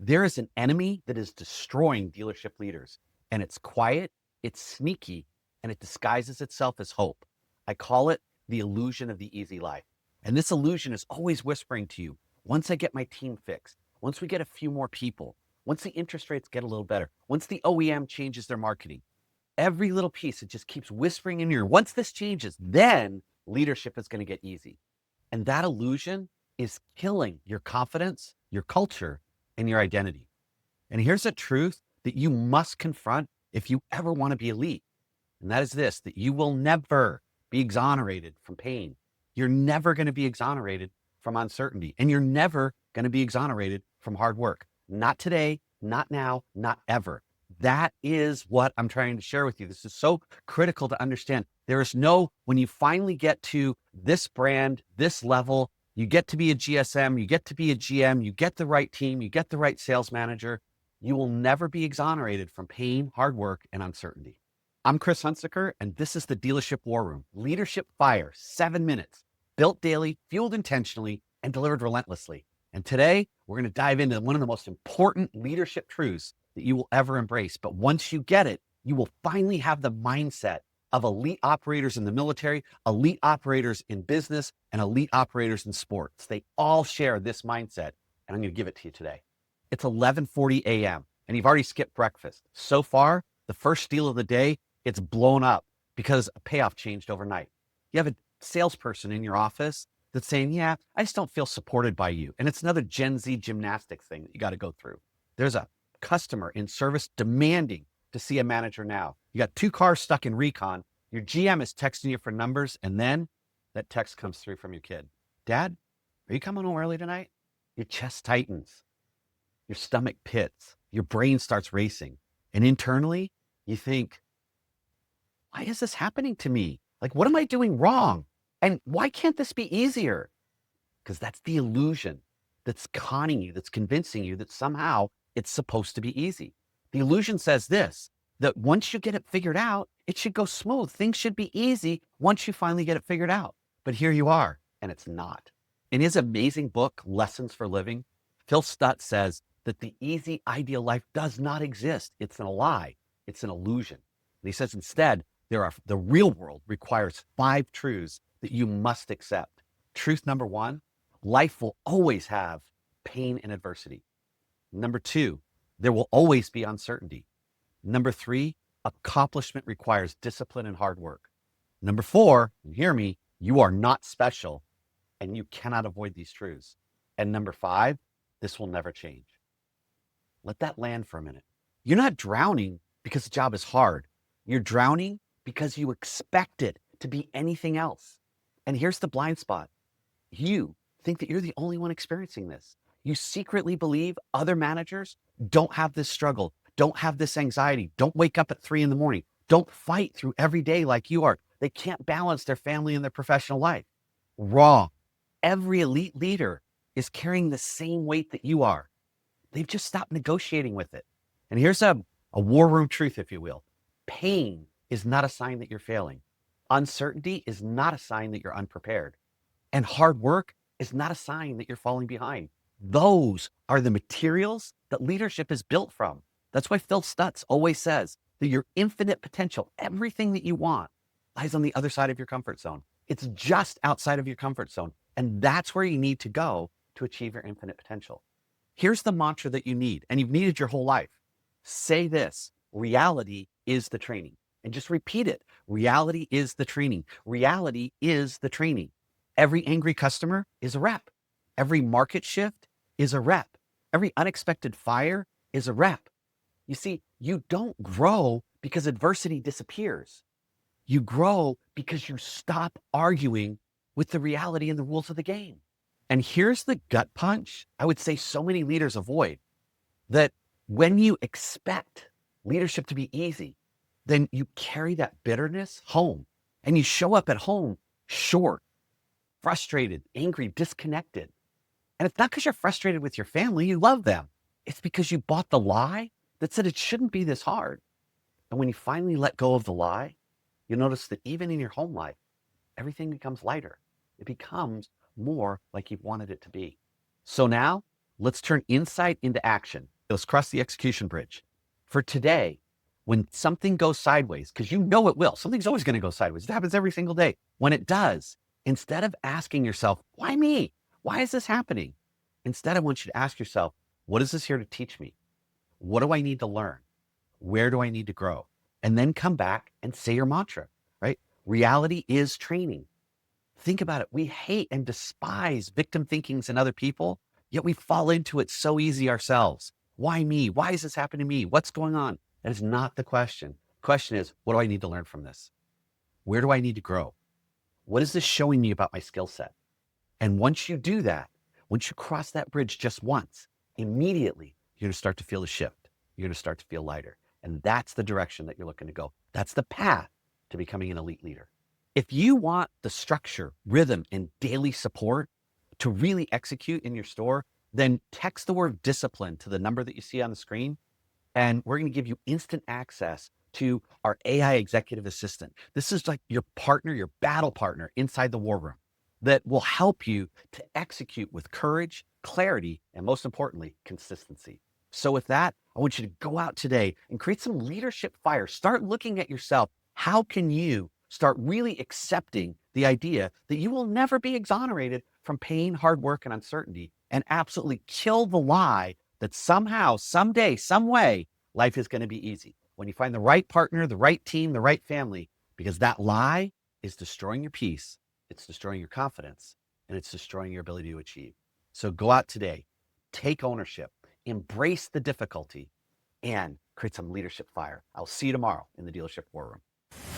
There is an enemy that is destroying dealership leaders, and it's quiet, it's sneaky, and it disguises itself as hope. I call it the illusion of the easy life. And this illusion is always whispering to you, once I get my team fixed, once we get a few more people, once the interest rates get a little better, once the OEM changes their marketing, every little piece, it just keeps whispering in your ear. Once this changes, then leadership is going to get easy. And that illusion is killing your confidence, your culture, and your identity. And here's a truth that you must confront if you ever want to be elite. And that is this, that you will never be exonerated from pain. You're never going to be exonerated from uncertainty. And you're never going to be exonerated from hard work. Not today, not now, not ever. That is what I'm trying to share with you. This is so critical to understand. There is no, when you finally get to this brand, this level, you get to be a GSM, you get to be a GM, you get the right team, you get the right sales manager, you will never be exonerated from pain, hard work, and uncertainty. I'm Chris Hunsaker, and this is the Dealership War Room. Leadership fire, 7 minutes, built daily, fueled intentionally, and delivered relentlessly. And today, we're going to dive into one of the most important leadership truths that you will ever embrace. But once you get it, you will finally have the mindset of elite operators in the military, elite operators in business, and elite operators in sports. They all share this mindset, and I'm going to give it to you today. It's 11:40 a.m., and you've already skipped breakfast. So far, the first deal of the day, it's blown up because a payoff changed overnight. You have a salesperson in your office that's saying, yeah, I just don't feel supported by you. And it's another Gen Z gymnastics thing that you got to go through. There's a customer in service demanding to see a manager now. You got 2 cars stuck in recon. Your GM is texting you for numbers, and then that text comes through from your kid. Dad, are you coming home early tonight? Your chest tightens. Your stomach pits. Your brain starts racing. And internally, you think, why is this happening to me? Like, what am I doing wrong? And why can't this be easier? Because that's the illusion that's conning you, that's convincing you that somehow it's supposed to be easy. The illusion says this, that once you get it figured out, it should go smooth. Things should be easy once you finally get it figured out. But here you are, and it's not. In his amazing book, Lessons for Living, Phil Stutz says that the easy, ideal life does not exist. It's a lie. It's an illusion. And he says instead, the real world requires 5 truths that you must accept. Truth number 1, life will always have pain and adversity. Number 2, there will always be uncertainty. Number 3, accomplishment requires discipline and hard work. Number 4, and hear me, you are not special and you cannot avoid these truths. And number 5, this will never change. Let that land for a minute. You're not drowning because the job is hard. You're drowning because you expect it to be anything else. And here's the blind spot. You think that you're the only one experiencing this. You secretly believe other managers don't have this struggle, don't have this anxiety, don't wake up at 3 a.m, don't fight through every day like you are. They can't balance their family and their professional life. Wrong. Every elite leader is carrying the same weight that you are. They've just stopped negotiating with it. And here's a war room truth, if you will. Pain is not a sign that you're failing. Uncertainty is not a sign that you're unprepared. And hard work is not a sign that you're falling behind. Those are the materials that leadership is built from. That's why Phil Stutz always says that your infinite potential, everything that you want, lies on the other side of your comfort zone. It's just outside of your comfort zone. And that's where you need to go to achieve your infinite potential. Here's the mantra that you need, and you've needed your whole life. Say this, reality is the training. And just repeat it. Reality is the training. Reality is the training. Every angry customer is a rep. Every market shift is a rep. Every unexpected fire is a rep. You see, you don't grow because adversity disappears. You grow because you stop arguing with the reality and the rules of the game. And here's the gut punch I would say so many leaders avoid, that when you expect leadership to be easy, then you carry that bitterness home, and you show up at home short, frustrated, angry, disconnected. And it's not because you're frustrated with your family, you love them. It's because you bought the lie that said it shouldn't be this hard. And when you finally let go of the lie, you'll notice that even in your home life, everything becomes lighter. It becomes more like you've wanted it to be. So now let's turn insight into action. Let's cross the execution bridge. For today, when something goes sideways, because you know it will, something's always going to go sideways. It happens every single day. When it does, instead of asking yourself, why me? Why is this happening? Instead, I want you to ask yourself, what is this here to teach me? What do I need to learn? Where do I need to grow? And then come back and say your mantra, right? Reality is training. Think about it. We hate and despise victim thinkings in other people, yet we fall into it so easy ourselves. Why me? Why is this happening to me? What's going on? That is not the question. The question is, what do I need to learn from this? Where do I need to grow? What is this showing me about my skill set? And once you do that, once you cross that bridge just once, immediately you're going to start to feel the shift. You're going to start to feel lighter. And that's the direction that you're looking to go. That's the path to becoming an elite leader. If you want the structure, rhythm, and daily support to really execute in your store, then text the word discipline to the number that you see on the screen, and we're going to give you instant access to our AI executive assistant. This is like your partner, your battle partner inside the war room that will help you to execute with courage, clarity, and most importantly, consistency. So with that, I want you to go out today and create some leadership fire. Start looking at yourself. How can you start really accepting the idea that you will never be exonerated from pain, hard work, and uncertainty, and absolutely kill the lie that somehow, someday, some way, life is going to be easy. When you find the right partner, the right team, the right family, because that lie is destroying your peace, it's destroying your confidence, and it's destroying your ability to achieve. So go out today, take ownership, embrace the difficulty, and create some leadership fire. I'll see you tomorrow in the Dealership War Room.